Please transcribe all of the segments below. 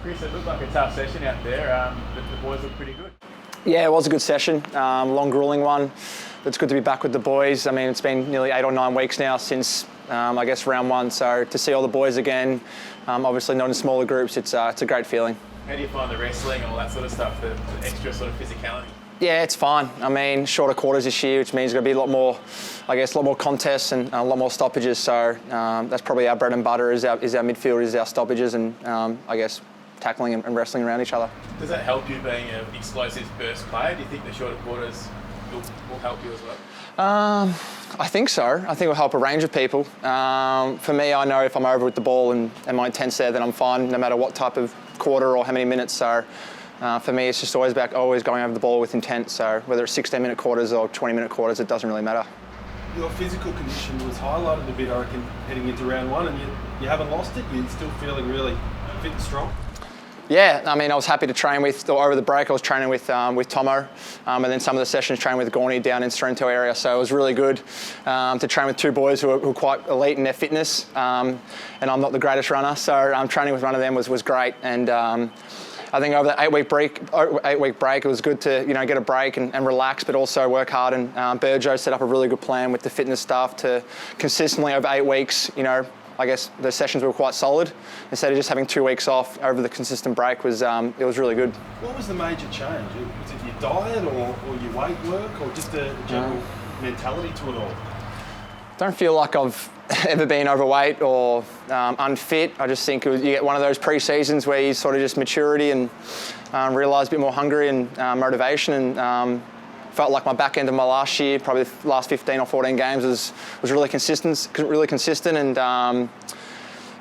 Chris, it looked like a tough session out there, but the boys look pretty good. Yeah, it was a good session, long gruelling one. It's good to be back with the boys. I mean, it's been nearly 8 or 9 weeks now since, I guess, round one. So to see all the boys again, obviously not in smaller groups, it's a great feeling. How do you find the wrestling and all that sort of stuff, the extra sort of physicality? Yeah, it's fine. I mean, shorter quarters this year, which means there's going to be a lot more, I guess, a lot more contests and a lot more stoppages. So that's probably our bread and butter is our midfield, is our stoppages and, I guess, tackling and wrestling around each other. Does that help you being an explosive burst player? Do you think the shorter quarters will help you as well? I think so. I think it will help a range of people. For me, I know if I'm over with the ball and my intent's there, then I'm fine no matter what type of quarter or how many minutes. So for me, it's just always about going over the ball with intent. So whether it's 16-minute quarters or 20-minute quarters, it doesn't really matter. Your physical condition was highlighted a bit, I reckon, heading into round one, and you haven't lost it. You're still feeling really fit and strong. Yeah, I mean, I was happy to train with, over the break, I was training with Tomo, and then some of the sessions training with Gorney down in Sorrento area, so it was really good to train with 2 boys who are quite elite in their fitness, and I'm not the greatest runner, so training with one of them was great, and I think over the 8-week break, it was good to get a break and relax, but also work hard, and Burjo set up a really good plan with the fitness staff to consistently over 8 weeks, I guess the sessions were quite solid. Instead of just having 2 weeks off over the consistent break, it was really good. What was the major change? Was it your diet or your weight work or just a general mentality to it all? Don't feel like I've ever been overweight or unfit. I just think you get one of those pre-seasons where you sort of just maturity and realise a bit more hungry and motivation, and felt like my back end of my last year, probably the last 15 or 14 games was really consistent, and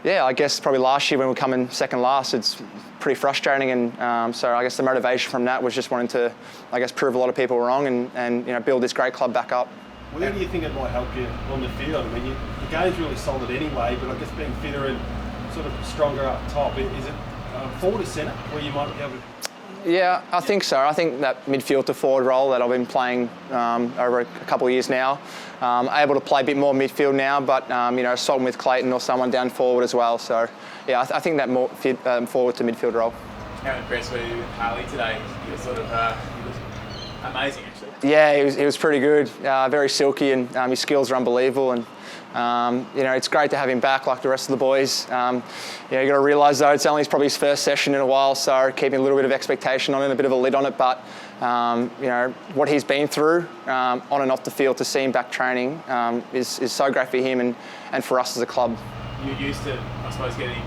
yeah, I guess probably last year when we come in second last, it's pretty frustrating, and so I guess the motivation from that was just wanting to, I guess, prove a lot of people wrong and build this great club back up. Where do you think it might help you on the field? I mean, your game's really solid anyway, but I guess being fitter and sort of stronger up top, is it forward or centre where you might be able to? Yeah, I think so. I think that midfield to forward role that I've been playing over a couple of years now, able to play a bit more midfield now, but assaulting with Clayton or someone down forward as well. So yeah, I think that more forward to midfield role. How impressed were you with Harley today? He was sort of he was amazing actually. Yeah, he was pretty good, very silky, and his skills are unbelievable. And it's great to have him back like the rest of the boys. You got to realise though, it's only probably his first session in a while, so keeping a little bit of expectation on it, a bit of a lid on it. But what he's been through on and off the field, to see him back training is so great for him and for us as a club. You're used to, I suppose, getting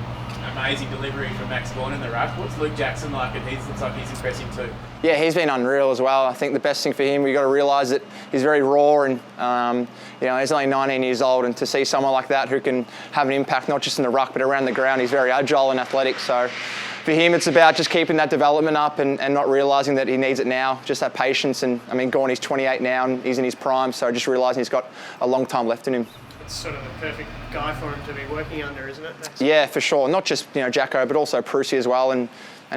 amazing delivery from Max Bourne in the ruck. What's Luke Jackson like? And he looks like he's impressive too. Yeah, he's been unreal as well. I think the best thing for him, we've got to realise that he's very raw and he's only 19 years old, and to see someone like that who can have an impact not just in the ruck but around the ground, he's very agile and athletic. So for him, it's about just keeping that development up and not realising that he needs it now, just that patience. And I mean, Gorney's 28 now and he's in his prime, so just realising he's got a long time left in him. It's sort of the perfect guy for him to be working under, isn't it? Yeah, for sure. Not just Jacko, but also Prusy as well, and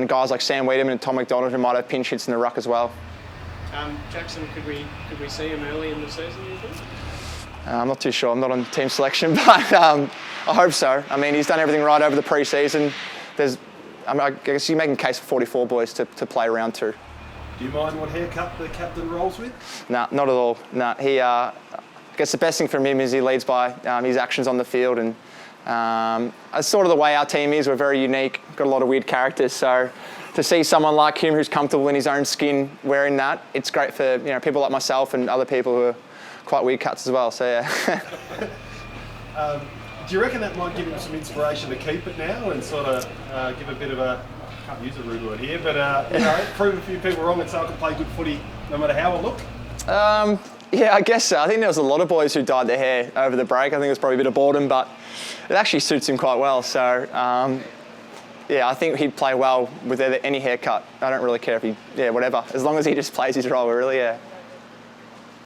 guys like Sam Wiedemann and Tom McDonald who might have pinch hits in the ruck as well. Jackson, could we see him early in the season, you think? I'm not too sure. I'm not on team selection, but I hope so. I mean, he's done everything right over the pre-season. I guess you make a case for 44 boys to play round 2. Do you mind what haircut the captain rolls with? No, not at all. No, I guess the best thing from him is he leads by his actions on the field, and it's sort of the way our team is. We're very unique, got a lot of weird characters, so to see someone like him who's comfortable in his own skin wearing that, it's great for people like myself and other people who are quite weird cuts as well, so yeah. Do you reckon that might give him some inspiration to keep it now and sort of give a bit of a, I can't use a rude word here, but prove a few people wrong and so I can play good footy no matter how I look? Yeah, I guess so. I think there was a lot of boys who dyed their hair over the break. I think it was probably a bit of boredom, but it actually suits him quite well. So, yeah, I think he'd play well with any haircut. I don't really care if whatever. As long as he just plays his role, really, yeah.